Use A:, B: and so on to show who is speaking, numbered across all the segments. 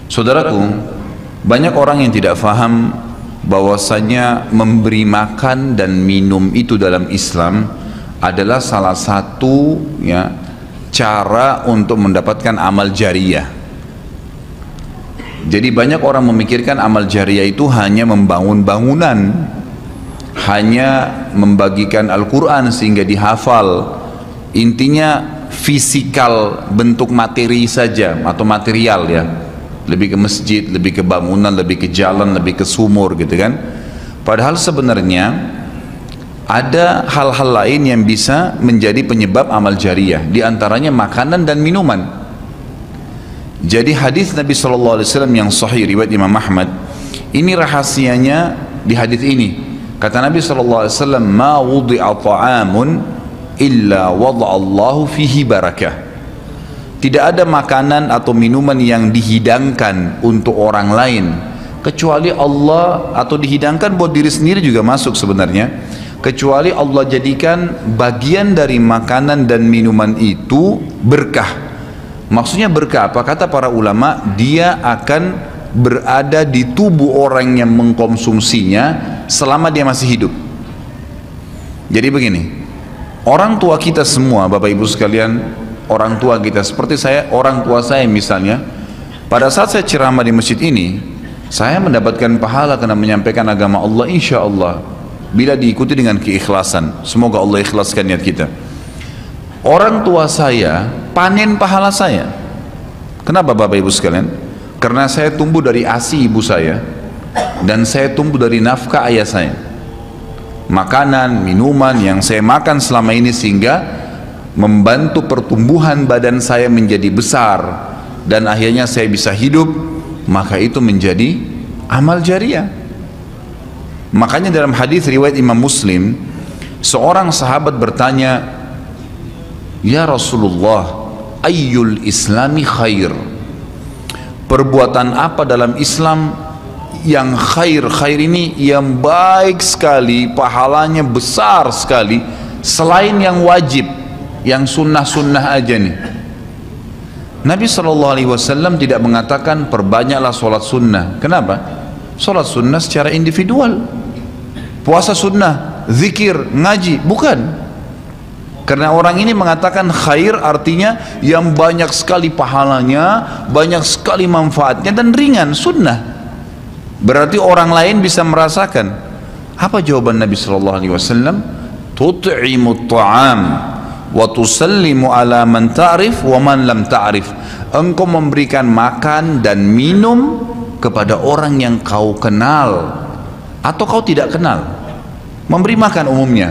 A: Saudaraku, banyak orang yang tidak faham bahwasanya memberi makan dan minum itu dalam Islam adalah salah satu cara untuk mendapatkan amal jariyah. Jadi banyak orang memikirkan amal jariyah itu hanya membangun bangunan, hanya membagikan Al-Quran sehingga dihafal. Intinya fisikal, bentuk materi saja atau material ya. Lebih ke masjid, lebih ke bangunan, lebih ke jalan, lebih ke sumur gitu kan. Padahal sebenarnya ada hal-hal lain yang bisa menjadi penyebab amal jariyah, di antaranya makanan dan minuman. Jadi hadis Nabi SAW yang sahih riwayat Imam Ahmad, ini rahasianya di hadis ini. Kata Nabi SAW, ma wudi'a ta'amun illa wada'allahu fihi barakah. Tidak ada makanan atau minuman yang dihidangkan untuk orang lain kecuali Allah, atau dihidangkan buat diri sendiri juga masuk sebenarnya, kecuali Allah jadikan bagian dari makanan dan minuman itu berkah. Maksudnya berkah apa? Kata para ulama, dia akan berada di tubuh orang yang mengkonsumsinya selama dia masih hidup. Jadi begini, orang tua kita semua, Bapak Ibu sekalian, orang tua kita, seperti saya, orang tua saya misalnya, pada saat saya ceramah di masjid ini, saya mendapatkan pahala karena menyampaikan agama Allah, insya Allah, bila diikuti dengan keikhlasan. Semoga Allah ikhlaskan niat kita. Orang tua saya panen pahala saya. Kenapa Bapak Ibu sekalian? Karena saya tumbuh dari ASI ibu saya, dan saya tumbuh dari nafkah ayah saya. Makanan, minuman yang saya makan selama ini sehingga membantu pertumbuhan badan saya menjadi besar dan akhirnya saya bisa hidup, maka itu menjadi amal jariyah. Makanya dalam hadis riwayat Imam Muslim, seorang sahabat bertanya, ya Rasulullah, ayyul islami khair, perbuatan apa dalam Islam yang khair? Khair ini yang baik sekali, pahalanya besar sekali, selain yang wajib, yang sunnah-sunnah aja nih. Nabi SAW tidak mengatakan perbanyaklah sholat sunnah. Kenapa? Sholat sunnah secara individual, puasa sunnah, zikir, ngaji, bukan. Karena orang ini mengatakan khair artinya yang banyak sekali pahalanya, banyak sekali manfaatnya, dan ringan, sunnah. Berarti orang lain bisa merasakan. Apa jawaban Nabi SAW? Tut'imut ta'am wa tusallimu ala man ta'rif wa man lam ta'rif. Engkau memberikan makan dan minum kepada orang yang kau kenal atau kau tidak kenal, memberi makan umumnya,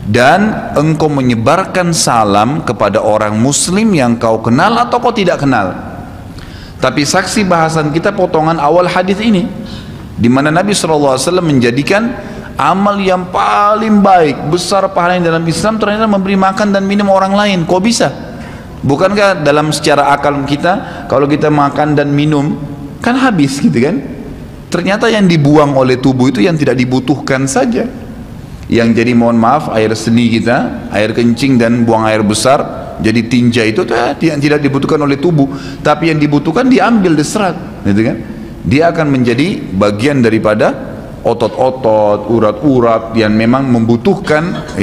A: dan engkau menyebarkan salam kepada orang muslim yang kau kenal atau kau tidak kenal. Tapi saksi bahasan kita potongan awal hadis ini, di mana Nabi SAW menjadikan amal yang paling baik, besar pahalanya dalam Islam ternyata memberi makan dan minum orang lain. Kok bisa? Bukankah dalam secara akal kita, kalau kita makan dan minum kan habis gitu kan? Ternyata yang dibuang oleh tubuh itu yang tidak dibutuhkan saja. Yang jadi, mohon maaf, air seni kita, air kencing dan buang air besar jadi tinja, itu yang tidak dibutuhkan oleh tubuh, tapi yang dibutuhkan diambil, diserat gitu kan? Dia akan menjadi bagian daripada otot-otot, urat-urat yang memang membutuhkan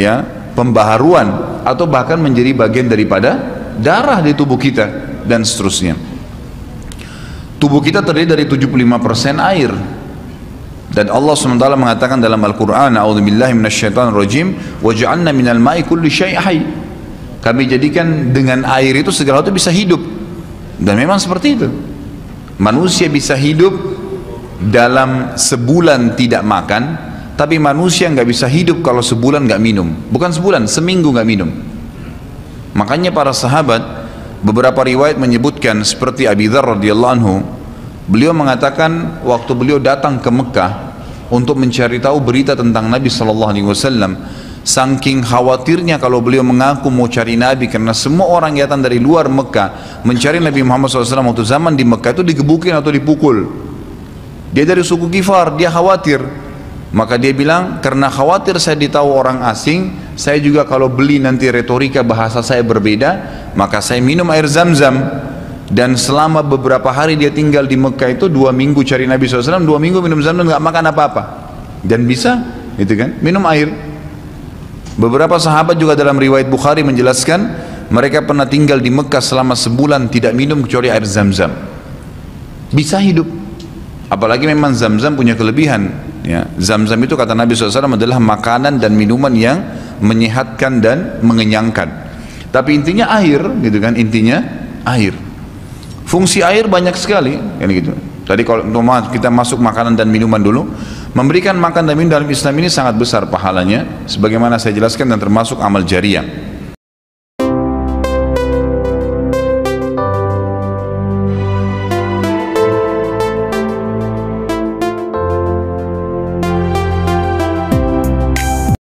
A: pembaharuan, atau bahkan menjadi bagian daripada darah di tubuh kita dan seterusnya. Tubuh kita terdiri dari 75% air, dan Allah SWT mengatakan dalam Al-Quran, a'udzubillahi minasyaitonirrajim, waja'alna minal ma'i kulli syai' hayy. Kami jadikan dengan air itu segala sesuatu bisa hidup. Dan memang seperti itu. Manusia bisa hidup dalam sebulan tidak makan, tapi manusia nggak bisa hidup kalau sebulan nggak minum. Bukan sebulan, seminggu nggak minum. Makanya para sahabat, beberapa riwayat menyebutkan seperti Abi Dzar radhiyallahu anhu, beliau mengatakan waktu beliau datang ke Mekah untuk mencari tahu berita tentang Nabi SAW, saking khawatirnya kalau beliau mengaku mau cari Nabi, karena semua orang yang datang dari luar Mekah mencari Nabi Muhammad SAW waktu zaman di Mekah itu digebukin atau dipukul. Dia dari suku Ghifar, dia khawatir. Maka dia bilang, karena khawatir saya ditahu orang asing, saya juga kalau beli nanti retorika bahasa saya berbeda, maka saya minum air Zam-Zam. Dan selama beberapa hari dia tinggal di Mekah itu 2 minggu cari Nabi SAW, 2 minggu minum Zam-Zam, nggak makan apa-apa. Dan bisa, gitu kan, minum air. Beberapa sahabat juga dalam riwayat Bukhari menjelaskan, mereka pernah tinggal di Mekah selama sebulan tidak minum kecuali air Zam-Zam. Bisa hidup. Apalagi memang Zam-Zam punya kelebihan. Ya, Zam-Zam itu kata Nabi SAW adalah makanan dan minuman yang menyehatkan dan mengenyangkan. Tapi intinya air, gitu kan? Intinya air. Fungsi air banyak sekali, kan gitu. Tadi kalau kita masuk makanan dan minuman dulu, memberikan makan dan minum dalam Islam ini sangat besar pahalanya, sebagaimana saya jelaskan dan termasuk amal jariah.